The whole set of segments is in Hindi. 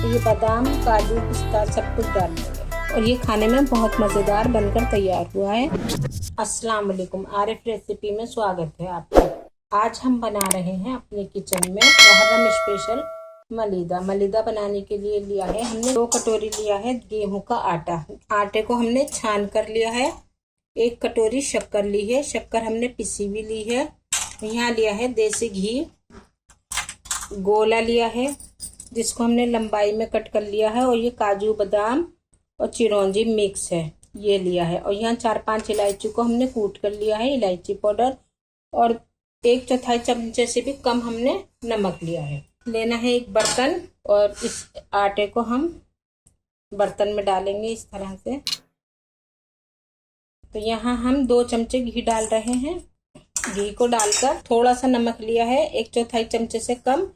ये बादाम, काजू, पिस्ता सब कुछ डाल देंगे और ये खाने में बहुत मज़ेदार बनकर तैयार हुआ है। अस्सलाम वालेकुम, आरिफ रेसिपी में स्वागत है आपका। आज हम बना रहे हैं अपने किचन में मुहर्रम स्पेशल मलीदा। मलीदा बनाने के लिए लिया है हमने 2 कटोरी लिया है गेहूं का आटा। आटे को हमने छान कर लिया है। 1 कटोरी शक्कर ली है, शक्कर हमने पिसी हुई ली है। यहाँ लिया है देसी घी। गोला लिया है जिसको हमने लंबाई में कट कर लिया है, और ये काजू, बादाम और चिरौंजी मिक्स है, ये लिया है। और यहाँ 4-5 इलायची को हमने कूट कर लिया है, इलायची पाउडर। और 1/4 चमचे से भी कम हमने नमक लिया है। लेना है एक बर्तन और इस आटे को हम बर्तन में डालेंगे इस तरह से। तो यहाँ हम 2 चमचे घी डाल रहे हैं। घी को डालकर थोड़ा सा नमक लिया है, 1/4 चमचे से कम।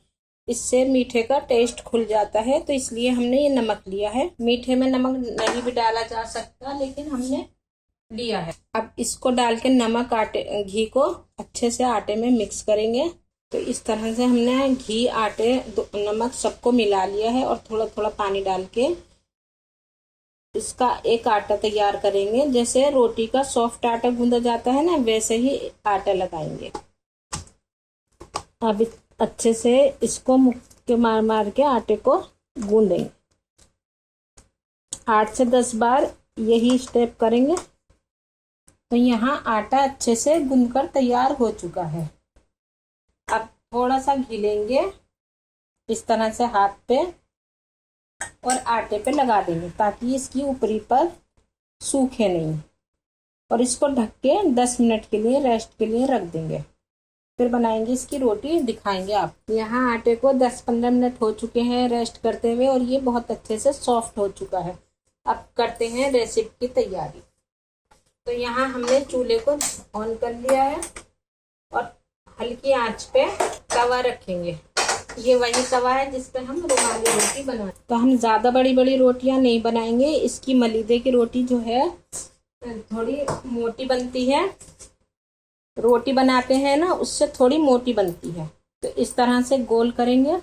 इससे मीठे का टेस्ट खुल जाता है, तो इसलिए हमने ये नमक लिया है। मीठे में नमक नहीं भी डाला जा सकता, लेकिन हमने लिया है। अब इसको डाल के नमक घी को अच्छे से आटे में मिक्स करेंगे। तो इस तरह से हमने घी, आटे, नमक सबको मिला लिया है और थोड़ा थोड़ा पानी डाल के इसका एक आटा तैयार करेंगे। जैसे रोटी का सॉफ्ट आटा गूंदा जाता है ना, वैसे ही आटा लगाएंगे। अब अच्छे से इसको मुक्के मार मार के आटे को गूंदेंगे। 8 से 10 बार यही स्टेप करेंगे। तो यहाँ आटा अच्छे से गूंदकर तैयार हो चुका है। अब थोड़ा सा घी लेंगे इस तरह से हाथ पे और आटे पे लगा देंगे, ताकि इसकी ऊपरी पर सूखे नहीं। और इसको ढक के 10 मिनट के लिए रेस्ट के लिए रख देंगे। फिर बनाएंगे इसकी रोटी, दिखाएंगे आप। यहाँ आटे को 10-15 मिनट हो चुके हैं रेस्ट करते हुए, और ये बहुत अच्छे से सॉफ्ट हो चुका है। अब करते हैं रेसिपी की तैयारी। तो यहाँ हमने चूल्हे को ऑन कर लिया है और हल्की आंच पे तवा रखेंगे। ये वही तवा है जिस पे हम रुमाली रोटी बनाएंगे। तो हम ज़्यादा बड़ी बड़ी रोटियां नहीं बनाएंगे। इसकी मलीदे की रोटी जो है थोड़ी मोटी बनती है। रोटी बनाते हैं ना, उससे थोड़ी मोटी बनती है। तो इस तरह से गोल करेंगे।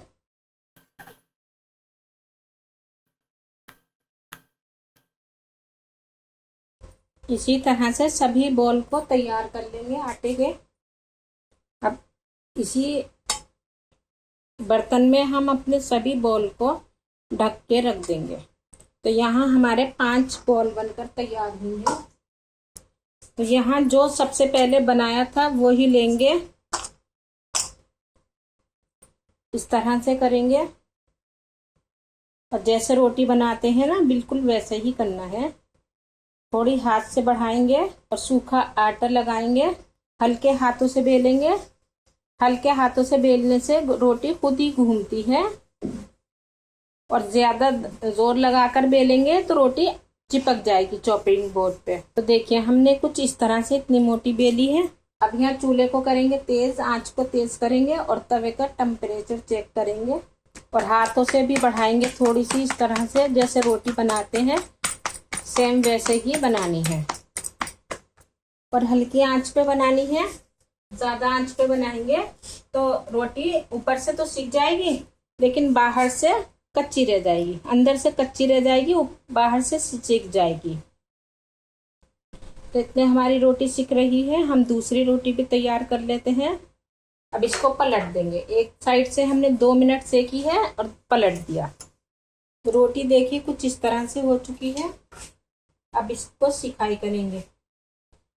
इसी तरह से सभी बॉल को तैयार कर लेंगे आटे के। अब इसी बर्तन में हम अपने सभी बॉल को ढक के रख देंगे। तो यहाँ हमारे 5 बॉल बनकर तैयार हुई है। तो यहाँ जो सबसे पहले बनाया था वो ही लेंगे, इस तरह से करेंगे। और जैसे रोटी बनाते हैं ना, बिल्कुल वैसे ही करना है। थोड़ी हाथ से बढ़ाएंगे और सूखा आटा लगाएंगे। हल्के हाथों से बेलेंगे। हल्के हाथों से बेलने से रोटी खुद ही घूमती है, और ज्यादा जोर लगाकर बेलेंगे तो रोटी चिपक जाएगी चॉपिंग बोर्ड पे। तो देखिए हमने कुछ इस तरह से इतनी मोटी बेली है। अब यहाँ चूल्हे को करेंगे तेज, आंच को तेज करेंगे और तवे का टेम्परेचर चेक करेंगे। और हाथों से भी बढ़ाएंगे थोड़ी सी, इस तरह से जैसे रोटी बनाते हैं सेम वैसे ही बनानी है। और हल्की आंच पे बनानी है। ज्यादा आंच पे बनाएंगे तो रोटी ऊपर से तो सिक जाएगी, लेकिन बाहर से कच्ची रह जाएगी। अंदर से कच्ची रह जाएगी, बाहर से सिक जाएगी। तो इतने हमारी रोटी सिक रही है। हम दूसरी रोटी भी तैयार कर लेते हैं। अब इसको पलट देंगे। एक साइड से हमने 2 मिनट सेकी है और पलट दिया। तो रोटी देखिए कुछ इस तरह से हो चुकी है। अब इसको सिकाई करेंगे।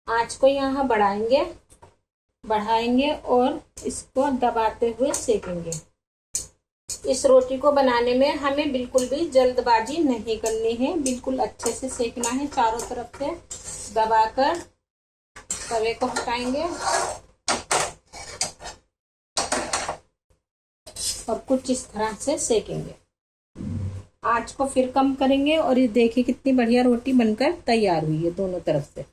आंच को यहाँ बढ़ाएंगे और इसको दबाते हुए सेकेंगे। इस रोटी को बनाने में हमें बिल्कुल भी जल्दबाजी नहीं करनी है। बिल्कुल अच्छे से सेकना है, चारों तरफ से दबाकर तवे को हटाएंगे और कुछ इस तरह से सेकेंगे। आंच को फिर कम करेंगे और ये देखिए कितनी बढ़िया रोटी बनकर तैयार हुई है दोनों तरफ से।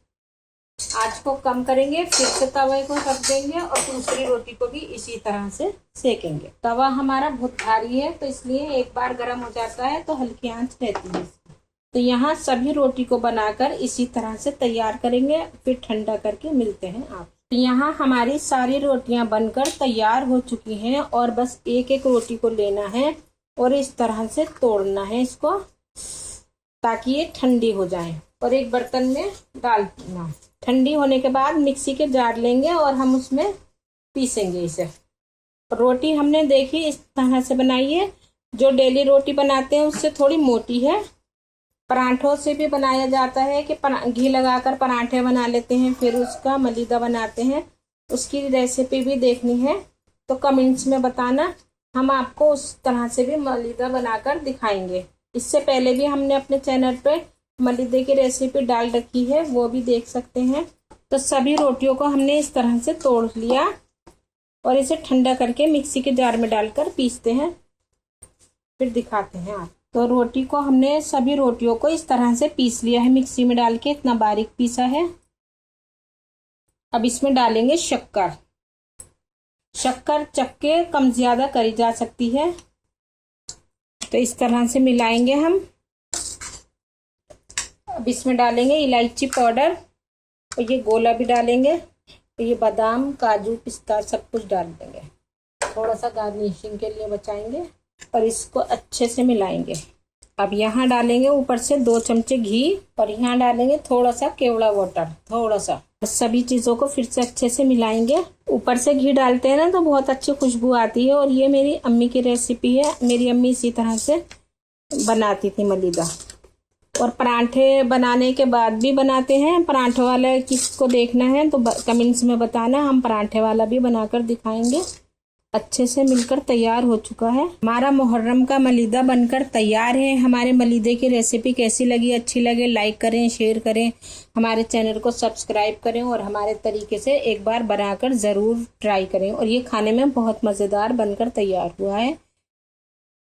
आंच को कम करेंगे, फिर से तवे को रख देंगे और दूसरी रोटी को भी इसी तरह से सेकेंगे। तवा हमारा बहुत भारी है, तो इसलिए एक बार गर्म हो जाता है तो हल्की आंच रहती है। तो यहाँ सभी रोटी को बनाकर इसी तरह से तैयार करेंगे, फिर ठंडा करके मिलते हैं आप। तो यहाँ हमारी सारी रोटियां बनकर तैयार हो चुकी हैं और बस एक एक रोटी को लेना है और इस तरह से तोड़ना है इसको ताकि ये ठंडी हो जाए और एक बर्तन में डालना। ठंडी होने के बाद मिक्सी के जार लेंगे और हम उसमें पीसेंगे इसे। रोटी हमने देखी इस तरह से बनाई है। जो डेली रोटी बनाते हैं उससे थोड़ी मोटी है। परांठों से भी बनाया जाता है कि घी लगाकर परांठे बना लेते हैं, फिर उसका मलीदा बनाते हैं। उसकी रेसिपी भी देखनी है तो कमेंट्स में बताना, हम आपको उस तरह से भी मलीदा बनाकर दिखाएंगे। इससे पहले भी हमने अपने चैनल पे मलीदे की रेसिपी डाल रखी है, वो भी देख सकते हैं। तो सभी रोटियों को हमने इस तरह से तोड़ लिया और इसे ठंडा करके मिक्सी के जार में डालकर पीसते हैं, फिर दिखाते हैं आप। तो रोटी को हमने सभी रोटियों को इस तरह से पीस लिया है मिक्सी में डाल के, इतना बारीक पीसा है। अब इसमें डालेंगे शक्कर। शक्कर चक्के कम ज्यादा करी जा सकती है। तो इस तरह से मिलाएंगे हम। अब इसमें डालेंगे इलायची पाउडर और ये गोला भी डालेंगे, और ये बादाम काजू पिस्ता सब कुछ डाल देंगे। थोड़ा सा गार्निशिंग के लिए बचाएंगे और इसको अच्छे से मिलाएंगे। अब यहाँ डालेंगे ऊपर से 2 चमचे घी और यहाँ डालेंगे थोड़ा सा केवड़ा वाटर, थोड़ा सा। सभी चीज़ों को फिर से अच्छे से मिलाएंगे। ऊपर से घी डालते हैं ना तो बहुत अच्छी खुशबू आती है। और ये मेरी अम्मी की रेसिपी है। मेरी अम्मी इसी तरह से बनाती थी मलीदा। और परांठे बनाने के बाद भी बनाते हैं। परांठे वाला किसको देखना है तो कमेंट्स में बताना, हम परांठे वाला भी बनाकर दिखाएंगे। अच्छे से मिलकर तैयार हो चुका है। हमारा मुहर्रम का मलीदा बनकर तैयार है। हमारे मलीदे की रेसिपी कैसी लगी, अच्छी लगे लाइक करें, शेयर करें, हमारे चैनल को सब्सक्राइब करें और हमारे तरीके से एक बार बनाकर ज़रूर ट्राई करें। और ये खाने में बहुत मज़ेदार बनकर तैयार हुआ है।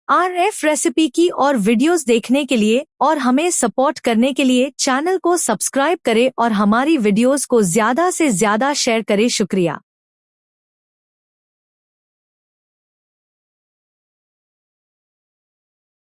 RF रेसिपी की और वीडियोस देखने के लिए और हमें सपोर्ट करने के लिए चैनल को सब्सक्राइब करें और हमारी वीडियोस को ज़्यादा से ज़्यादा शेयर करें। शुक्रिया।